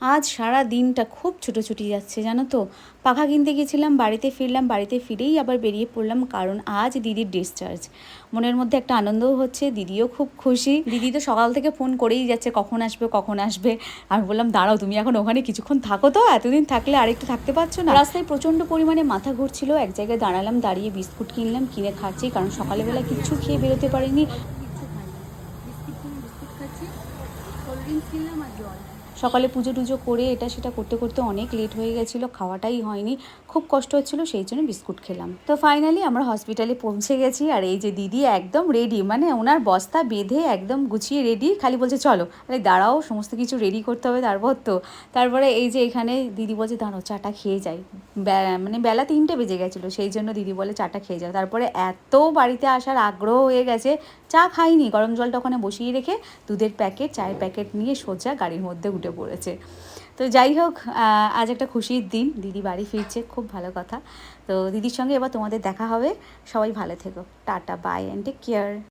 আজ সারা দিনটা খুব ছুটোছুটি যাচ্ছে জানো তো। পাখা কিনতে গেছিলাম, বাড়িতে ফিরলাম, বাড়িতে ফিরেই আবার বেরিয়ে পড়লাম, কারণ আজ দিদির ডিসচার্জ। মনের মধ্যে একটা আনন্দও হচ্ছে, দিদিও খুব খুশি। দিদি তো সকাল থেকে ফোন করেই যাচ্ছে কখন আসবে কখন আসবে। আমি বললাম দাঁড়াও, তুমি এখন ওখানে কিছুক্ষণ থাকো, তো এতদিন থাকলে আরেকটু থাকতে পারছো না। রাস্তায় প্রচণ্ড পরিমাণে মাথা ঘুরছিল, এক জায়গায় দাঁড়ালাম, দাঁড়িয়ে বিস্কুট কিনলাম, কিনে খাচ্ছি, কারণ সকালবেলা কিচ্ছু খেয়ে বেরোতে পারিনি। বিস্কুট খাচ্ছি, কোল্ড ড্রিঙ্কস কিনলাম আর জল। সকালে পুজো টুজো করে এটা সেটা করতে করতে অনেক লেট হয়ে গেছিলো, খাওয়াটাই হয়নি, খুব কষ্ট হচ্ছিলো, সেই জন্য বিস্কুট খেলাম। তো ফাইনালি আমরা হসপিটালে পৌঁছে গেছি, আর এই যে দিদি একদম রেডি, মানে ওনার বস্তা বেঁধে একদম গুছিয়ে রেডি, খালি বলছে চলো। আরে দাঁড়াও, সমস্ত কিছু রেডি করতে হবে তারপর তো। তারপরে এই যে এখানে দিদি বলছে দাঁড়াও চাটা খেয়ে যাই, মানে বেলা 3টে বেজে গেছিলো, সেই জন্য দিদি বলে চাটা খেয়ে যাও। তারপরে এত বাড়িতে আসার আগ্রহ হয়ে গেছে, চা খাইনি, গরম জলটা ওখানে বসিয়ে রেখে দুধের প্যাকেট, চায়ের প্যাকেট নিয়ে সোজা গাড়ির মধ্যে উঠে পড়েছে। তো যাই হোক, আজ একটা খুশির দিন, দিদি বাড়ি ফিরছে, খুব ভালো কথা। তো দিদির সঙ্গে এবার তোমাদের দেখা হবে। সবাই ভালো থেকো, tata, bye and take care.